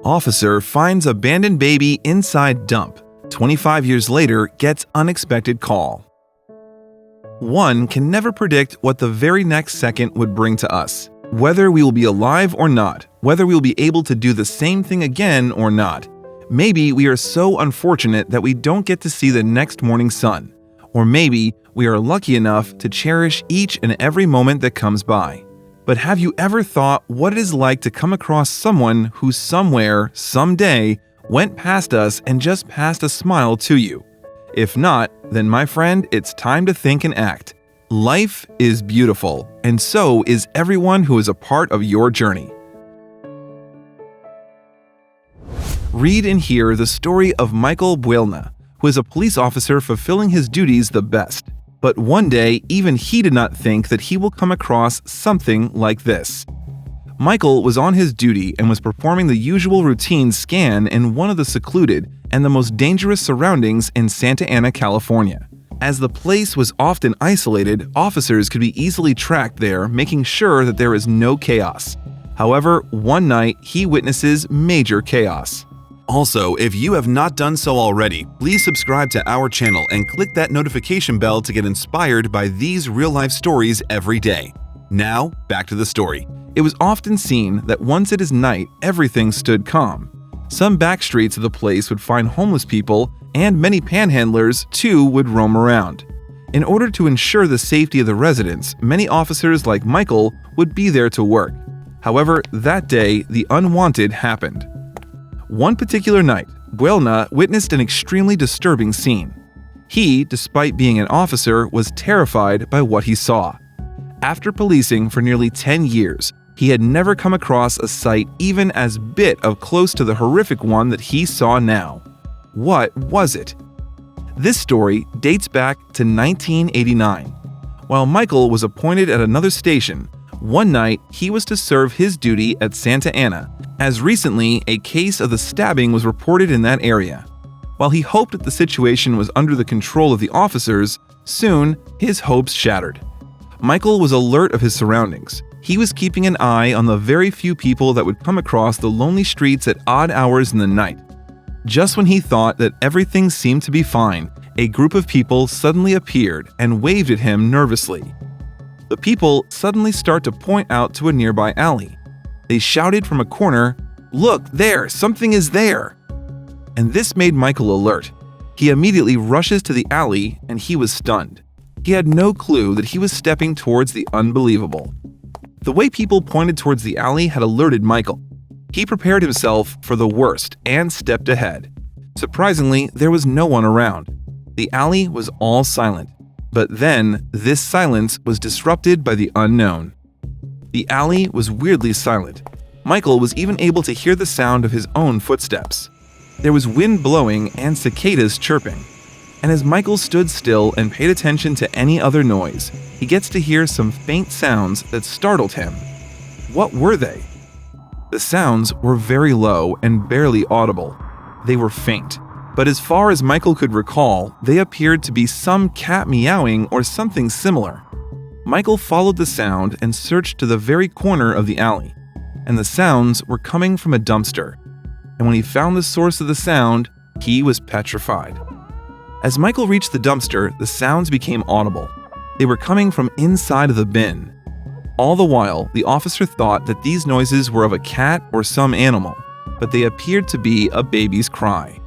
Officer finds abandoned baby inside dump. 25 years later, gets unexpected call. One can never predict what the very next second would bring to us. Whether we will be alive or not, whether we will be able to do the same thing again or not. Maybe we are so unfortunate that we don't get to see the next morning sun. Or maybe we are lucky enough to cherish each and every moment that comes by. But have you ever thought what it is like to come across someone who somewhere, someday, went past us and just passed a smile to you? If not, then my friend, it's time to think and act. Life is beautiful, and so is everyone who is a part of your journey. Read and hear the story of Michael Buelna, who is a police officer fulfilling his duties the best. But one day, even he did not think that he will come across something like this. Michael was on his duty and was performing the usual routine scan in one of the secluded and the most dangerous surroundings in Santa Ana, California. As the place was often isolated, officers could be easily tracked there, making sure that there is no chaos. However, one night he witnesses major chaos. Also, if you have not done so already, please subscribe to our channel and click that notification bell to get inspired by these real-life stories every day. Now, back to the story. It was often seen that once it is night, everything stood calm. Some back streets of the place would find homeless people, and many panhandlers, too, would roam around. In order to ensure the safety of the residents, many officers like Michael would be there to work. However, that day, the unwanted happened. One particular night, Buelna witnessed an extremely disturbing scene. He, despite being an officer, was terrified by what he saw. After policing for nearly 10 years, he had never come across a sight even as bit of close to the horrific one that he saw now. What was it? This story dates back to 1989. While Michael was appointed at another station, one night he was to serve his duty at Santa Ana, as recently a case of the stabbing was reported in that area. While he hoped that the situation was under the control of the officers, soon his hopes shattered. Michael was alert of his surroundings. He was keeping an eye on the very few people that would come across the lonely streets at odd hours in the night. Just when he thought that everything seemed to be fine, a group of people suddenly appeared and waved at him nervously. The people suddenly start to point out to a nearby alley. They shouted from a corner, "Look, there, something is there!" And this made Michael alert. He immediately rushes to the alley and he was stunned. He had no clue that he was stepping towards the unbelievable. The way people pointed towards the alley had alerted Michael. He prepared himself for the worst and stepped ahead. Surprisingly, there was no one around. The alley was all silent. But then, this silence was disrupted by the unknown. The alley was weirdly silent. Michael was even able to hear the sound of his own footsteps. There was wind blowing and cicadas chirping. And as Michael stood still and paid attention to any other noise, he gets to hear some faint sounds that startled him. What were they? The sounds were very low and barely audible. They were faint. But as far as Michael could recall, they appeared to be some cat meowing or something similar. Michael followed the sound and searched to the very corner of the alley, and the sounds were coming from a dumpster. And when he found the source of the sound, he was petrified. As Michael reached the dumpster, the sounds became audible. They were coming from inside of the bin. All the while, the officer thought that these noises were of a cat or some animal, but they appeared to be a baby's cry.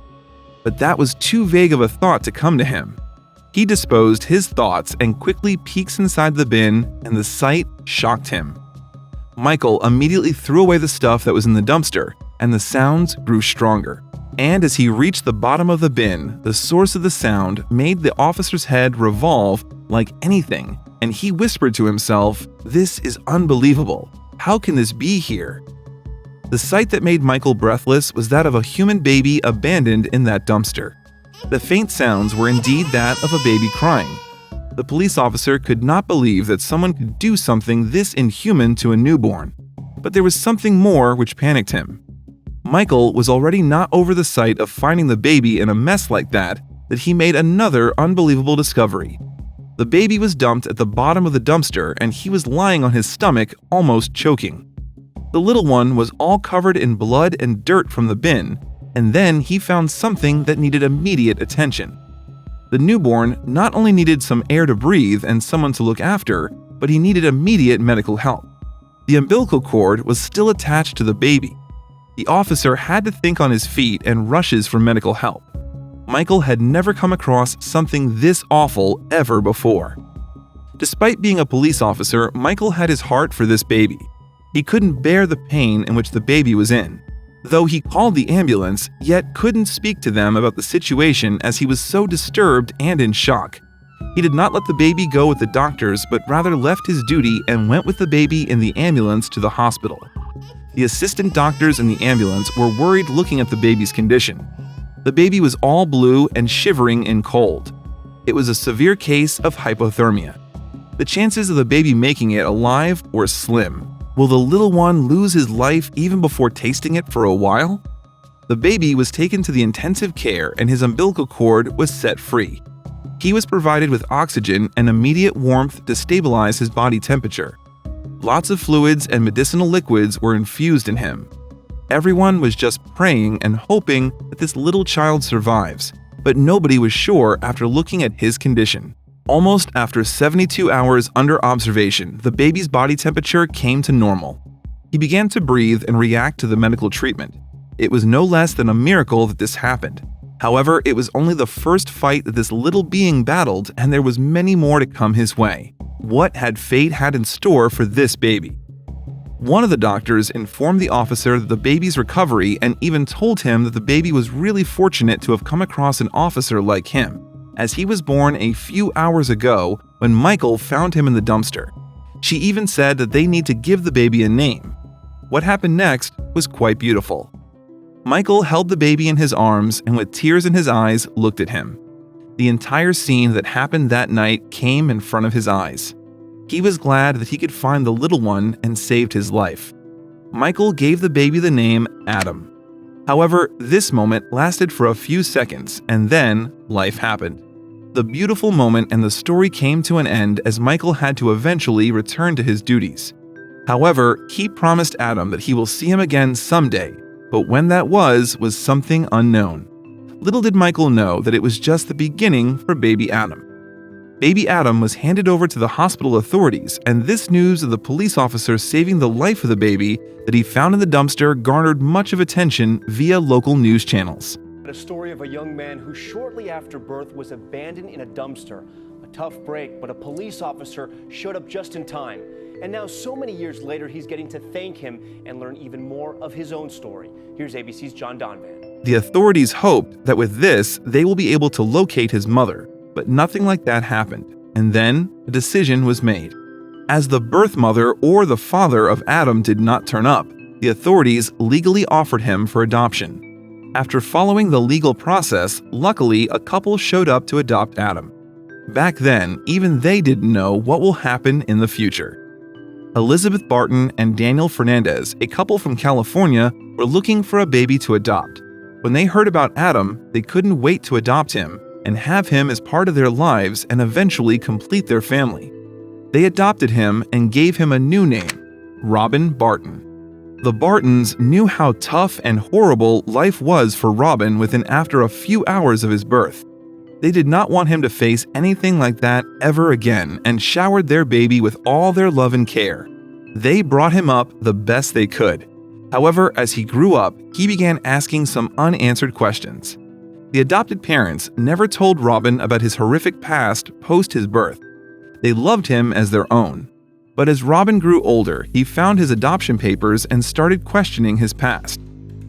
But that was too vague of a thought to come to him. He disposed his thoughts and quickly peeks inside the bin, and the sight shocked him. Michael immediately threw away the stuff that was in the dumpster, and the sounds grew stronger. And as he reached the bottom of the bin, the source of the sound made the officer's head revolve like anything, and he whispered to himself, "This is unbelievable. How can this be here?" The sight that made Michael breathless was that of a human baby abandoned in that dumpster. The faint sounds were indeed that of a baby crying. The police officer could not believe that someone could do something this inhuman to a newborn. But there was something more which panicked him. Michael was already not over the sight of finding the baby in a mess like that he made another unbelievable discovery. The baby was dumped at the bottom of the dumpster and he was lying on his stomach, almost choking. The little one was all covered in blood and dirt from the bin, and then he found something that needed immediate attention. The newborn not only needed some air to breathe and someone to look after, but he needed immediate medical help. The umbilical cord was still attached to the baby. The officer had to think on his feet and rushes for medical help. Michael had never come across something this awful ever before. Despite being a police officer, Michael had his heart for this baby. He couldn't bear the pain in which the baby was in. Though he called the ambulance, yet couldn't speak to them about the situation as he was so disturbed and in shock. He did not let the baby go with the doctors, but rather left his duty and went with the baby in the ambulance to the hospital. The assistant doctors in the ambulance were worried looking at the baby's condition. The baby was all blue and shivering in cold. It was a severe case of hypothermia. The chances of the baby making it alive were slim. Will the little one lose his life even before tasting it for a while? The baby was taken to the intensive care and his umbilical cord was set free. He was provided with oxygen and immediate warmth to stabilize his body temperature. Lots of fluids and medicinal liquids were infused in him. Everyone was just praying and hoping that this little child survives, but nobody was sure after looking at his condition. Almost after 72 hours under observation, the baby's body temperature came to normal. He began to breathe and react to the medical treatment. It was no less than a miracle that this happened. However, it was only the first fight that this little being battled, and there was many more to come his way. What had fate had in store for this baby? One of the doctors informed the officer of the baby's recovery and even told him that the baby was really fortunate to have come across an officer like him, as he was born a few hours ago when Michael found him in the dumpster. She even said that they need to give the baby a name. What happened next was quite beautiful. Michael held the baby in his arms and with tears in his eyes looked at him. The entire scene that happened that night came in front of his eyes. He was glad that he could find the little one and saved his life. Michael gave the baby the name Adam. However, this moment lasted for a few seconds and then life happened. The beautiful moment and the story came to an end as Michael had to eventually return to his duties. However, he promised Adam that he will see him again someday, but when that was something unknown. Little did Michael know that it was just the beginning for baby Adam. Baby Adam was handed over to the hospital authorities, and this news of the police officer saving the life of the baby that he found in the dumpster garnered much of attention via local news channels. A story of a young man who shortly after birth was abandoned in a dumpster. A tough break, but a police officer showed up just in time. And now, so many years later, he's getting to thank him and learn even more of his own story. Here's ABC's John Donvan. The authorities hoped that with this, they will be able to locate his mother, but nothing like that happened. And then, a decision was made. As the birth mother or the father of Adam did not turn up, the authorities legally offered him for adoption. After following the legal process, luckily a couple showed up to adopt Adam. Back then, even they didn't know what will happen in the future. Elizabeth Barton and Daniel Fernandez, a couple from California, were looking for a baby to adopt. When they heard about Adam, they couldn't wait to adopt him and have him as part of their lives and eventually complete their family. They adopted him and gave him a new name, Robin Barton. The Bartons knew how tough and horrible life was for Robin within after a few hours of his birth. They did not want him to face anything like that ever again and showered their baby with all their love and care. They brought him up the best they could. However, as he grew up, he began asking some unanswered questions. The adopted parents never told Robin about his horrific past post his birth. They loved him as their own. But as Robin grew older, he found his adoption papers and started questioning his past.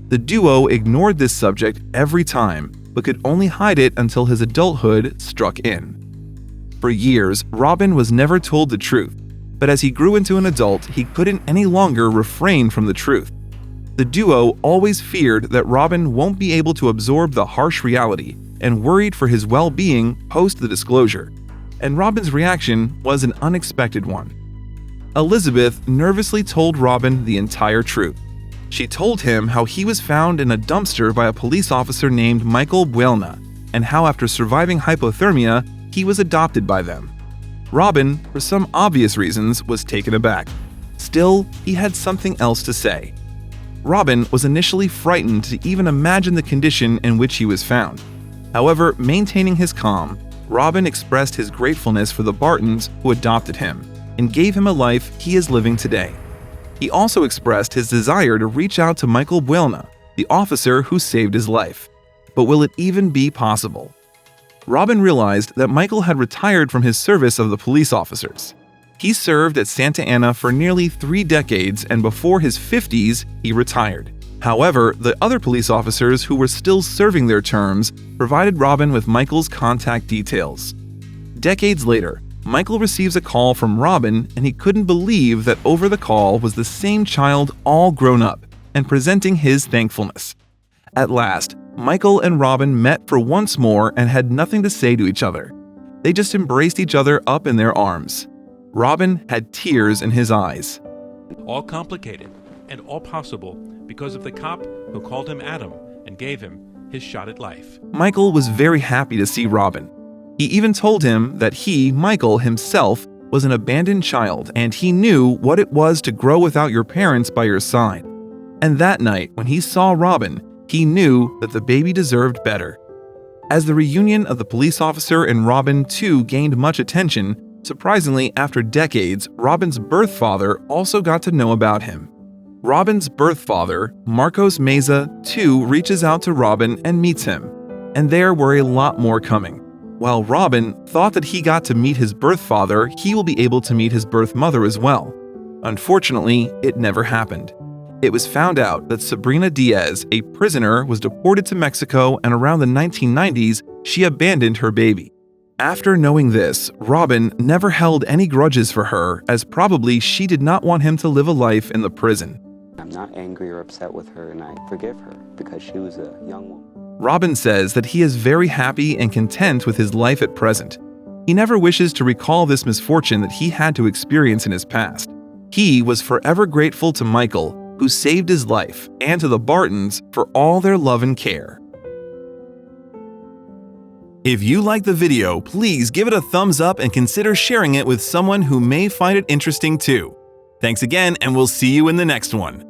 The duo ignored this subject every time, but could only hide it until his adulthood struck in. For years, Robin was never told the truth, but as he grew into an adult, he couldn't any longer refrain from the truth. The duo always feared that Robin won't be able to absorb the harsh reality and worried for his well-being post the disclosure. And Robin's reaction was an unexpected one. Elizabeth nervously told Robin the entire truth. She told him how he was found in a dumpster by a police officer named Michael Buelna, and how after surviving hypothermia, he was adopted by them. Robin, for some obvious reasons, was taken aback. Still, he had something else to say. Robin was initially frightened to even imagine the condition in which he was found. However, maintaining his calm, Robin expressed his gratefulness for the Bartons who adopted him and gave him a life he is living today. He also expressed his desire to reach out to Michael Buelna, the officer who saved his life. But will it even be possible? Robin realized that Michael had retired from his service of the police officers. He served at Santa Ana for nearly 3 decades, and before his 50s, he retired. However, the other police officers who were still serving their terms provided Robin with Michael's contact details. Decades later, Michael receives a call from Robin, and he couldn't believe that over the call was the same child all grown up and presenting his thankfulness. At last, Michael and Robin met for once more and had nothing to say to each other. They just embraced each other up in their arms. Robin had tears in his eyes. All complicated and all possible because of the cop who called him Adam and gave him his shot at life. Michael was very happy to see Robin. He even told him that he, Michael himself, was an abandoned child and he knew what it was to grow without your parents by your side. And that night, when he saw Robin, he knew that the baby deserved better. As the reunion of the police officer and Robin too gained much attention, surprisingly, after decades, Robin's birth father also got to know about him. Robin's birth father, Marcos Meza, too reaches out to Robin and meets him. And there were a lot more coming. While Robin thought that he got to meet his birth father, he will be able to meet his birth mother as well. Unfortunately, it never happened. It was found out that Sabrina Diaz, a prisoner, was deported to Mexico, and around the 1990s, she abandoned her baby. After knowing this, Robin never held any grudges for her, as probably she did not want him to live a life in the prison. I'm not angry or upset with her, and I forgive her because she was a young woman. Robin says that he is very happy and content with his life at present. He never wishes to recall this misfortune that he had to experience in his past. He was forever grateful to Michael, who saved his life, and to the Bartons for all their love and care. If you liked the video, please give it a thumbs up and consider sharing it with someone who may find it interesting too. Thanks again, and we'll see you in the next one.